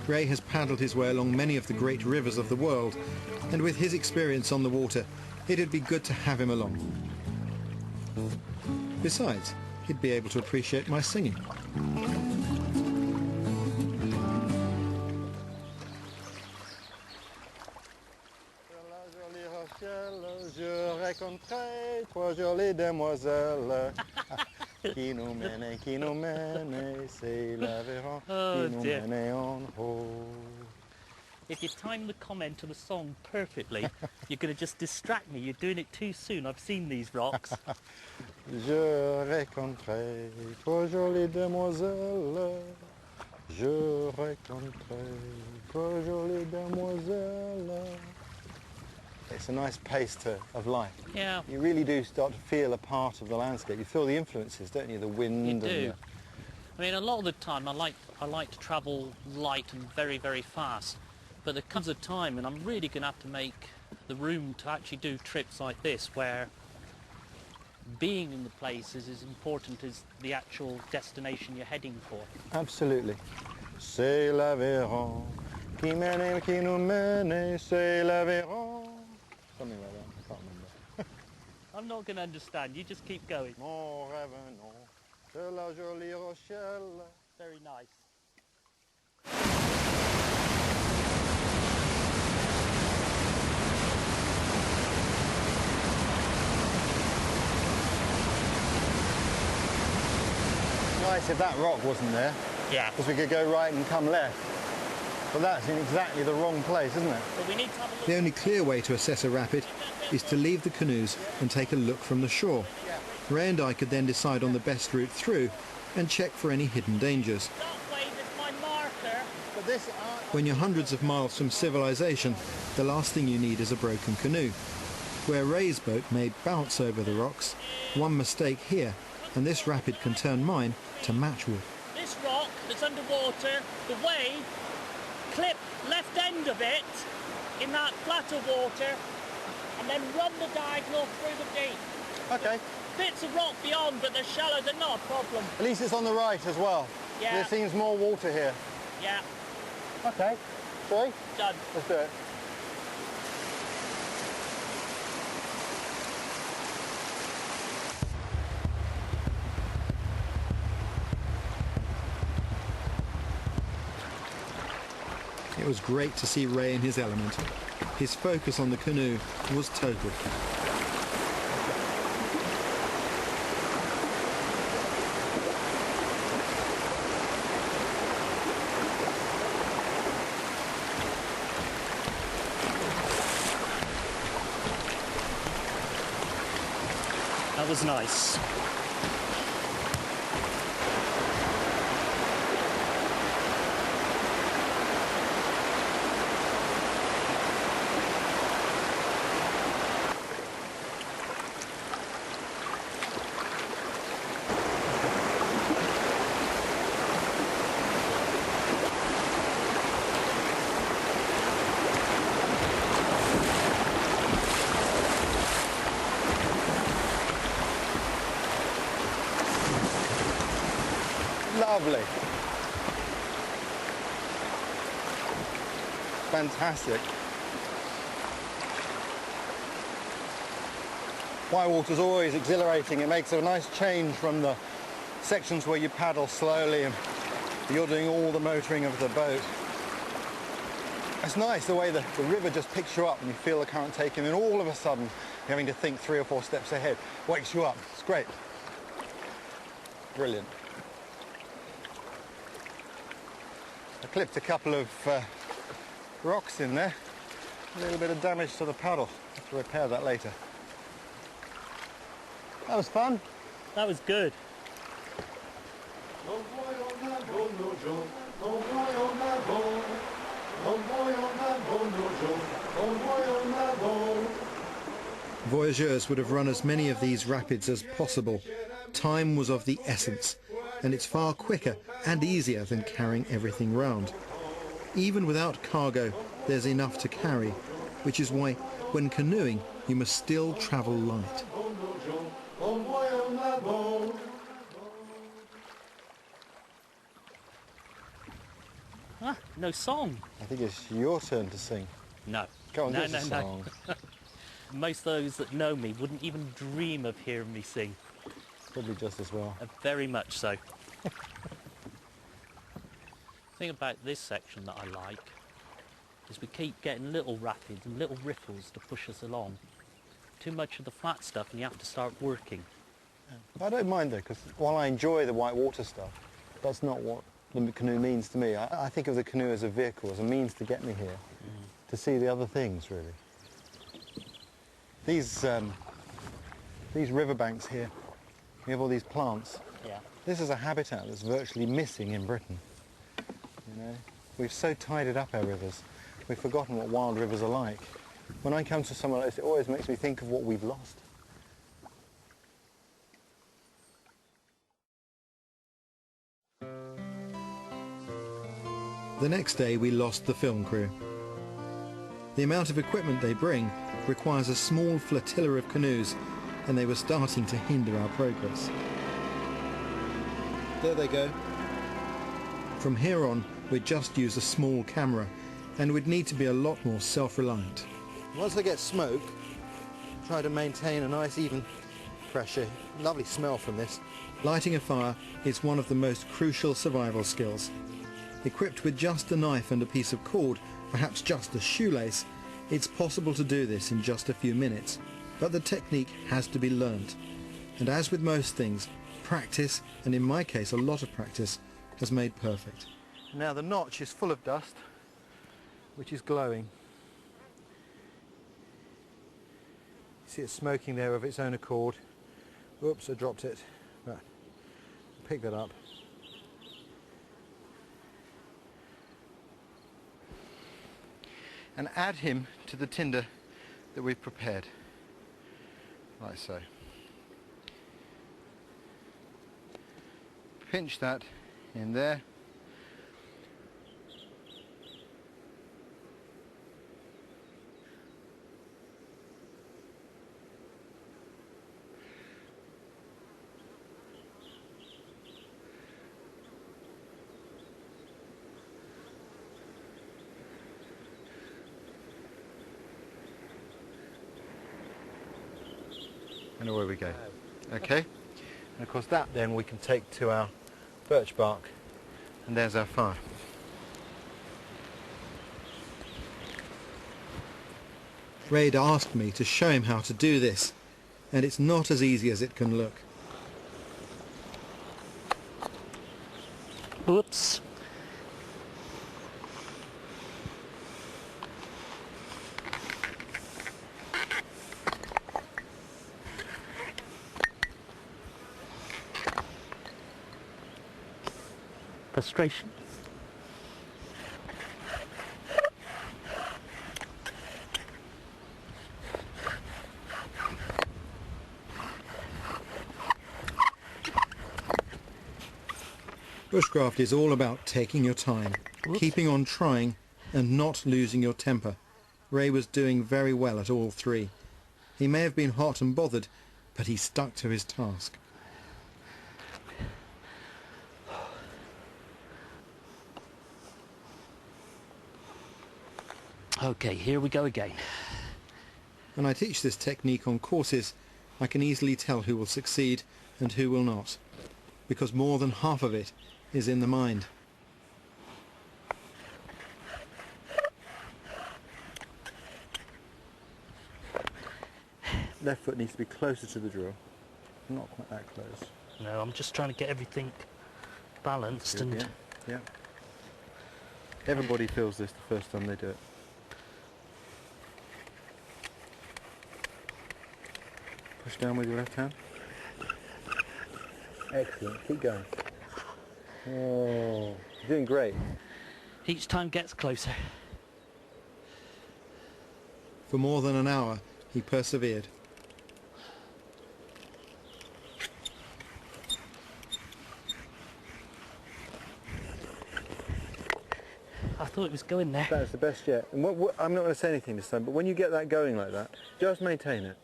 Ray has paddled his way along many of the great rivers of the world, and with his experience on the water, it'd be good to have him along. Besides, he'd be able to appreciate my singing. Je raconterai trois jolies demoiselles qui nous mènent, c'est l'Aveyron qui nous mène en haut. If you time the comment to the song perfectly, you're going to just distract me. You're doing it too soon. I've seen these rocks. Je raconterai trois jolies demoiselles. Je raconterai trois jolies demoiselles. It's a nice pace of life. Yeah. You really do start to feel a part of the landscape. You feel the influences, don't you? The wind. You do. And I mean, a lot of the time I like to travel light and very, very fast. But there comes a time, and I'm really going to have to make the room to actually do trips like this, where being in the place is as important as the actual destination you're heading for. Absolutely. C'est l'Aveyron qui mène, qui nous mène, c'est l'Aveyron. Something like that, I can't remember. I'm not going to understand, you just keep going. Mon revenant de la jolie Rochelle. Very nice. Nice if that rock wasn't there. Yeah. Because we could go right and come left. But that's in exactly the wrong place, isn't it? But we need to have a look. The only clear way to assess a rapid is to leave the canoes and take a look from the shore. Ray and I could then decide on the best route through and check for any hidden dangers. That way, there's my marker. But this... When you're hundreds of miles from civilization, the last thing you need is a broken canoe. Where Ray's boat may bounce over the rocks, one mistake here and this rapid can turn mine to matchwood. This rock that's underwater, the wave clip left end of it in that flatter water and then run the diagonal through the deep. Okay. Bits of rock beyond, but they're shallow, they're not a problem. At least it's on the right as well. Yeah. There seems more water here. Yeah. Okay. Sorry? Done. Let's do it. It was great to see Ray in his element. His focus on the canoe was total. That was nice. Lovely. Fantastic. Whitewater's always exhilarating. It makes a nice change from the sections where you paddle slowly and you're doing all the motoring of the boat. It's nice the way the river just picks you up and you feel the current taking, and all of a sudden you're having to think 3 or 4 steps ahead. Wakes you up. It's great. Brilliant. I clipped a couple of rocks in there. A little bit of damage to the paddle. Have to repair that later. That was fun. That was good. Voyageurs would have run as many of these rapids as possible. Time was of the essence, and it's far quicker and easier than carrying everything round. Even without cargo, there's enough to carry, which is why, when canoeing, you must still travel light. Ah, no song. I think it's your turn to sing. No. Go on, no, give us a song. Most of those that know me wouldn't even dream of hearing me sing. Probably just as well. Very much so. The thing about this section that I like is we keep getting little rapids and little riffles to push us along. Too much of the flat stuff and you have to start working. I don't mind though, because while I enjoy the white water stuff, that's not what the canoe means to me. I think of the canoe as a vehicle, as a means to get me here, to see the other things really. These riverbanks here, we have all these plants. Yeah. This is a habitat that's virtually missing in Britain. You know, we've so tidied up our rivers, we've forgotten what wild rivers are like. When I come to somewhere like this, it always makes me think of what we've lost. The next day we lost the film crew. The amount of equipment they bring requires a small flotilla of canoes, and they were starting to hinder our progress. There they go. From here on, we'd just use a small camera, and we'd need to be a lot more self-reliant. Once I get smoke, try to maintain a nice even pressure. Lovely smell from this. Lighting a fire is one of the most crucial survival skills. Equipped with just a knife and a piece of cord, perhaps just a shoelace, it's possible to do this in just a few minutes. But the technique has to be learnt. And as with most things, practice, and in my case a lot of practice, has made perfect. Now the notch is full of dust, which is glowing. See it smoking there of its own accord. Oops, I dropped it. Right. Pick that up. And add him to the tinder that we've prepared, like so. Pinch that in there. And away we go. Okay? And of course that then we can take to our birch bark, and there's our fire. Raid asked me to show him how to do this, and it's not as easy as it can look. Whoops. Frustration. Bushcraft is all about taking your time, keeping on trying, and not losing your temper. Ray was doing very well at all three. He may have been hot and bothered, but he stuck to his task. Okay, here we go again. When I teach this technique on courses, I can easily tell who will succeed and who will not, because more than half of it is in the mind. Left foot needs to be closer to the drill, not quite that close. No, I'm just trying to get everything balanced. Good, and yeah, yeah. Everybody feels this the first time they do it. Push down with your left hand. Excellent, keep going. Oh, you're doing great. each time gets closer. For more than an hour, he persevered. I thought it was going there. That's the best yet. And I'm not going to say anything this time, but when you get that going like that, just maintain it.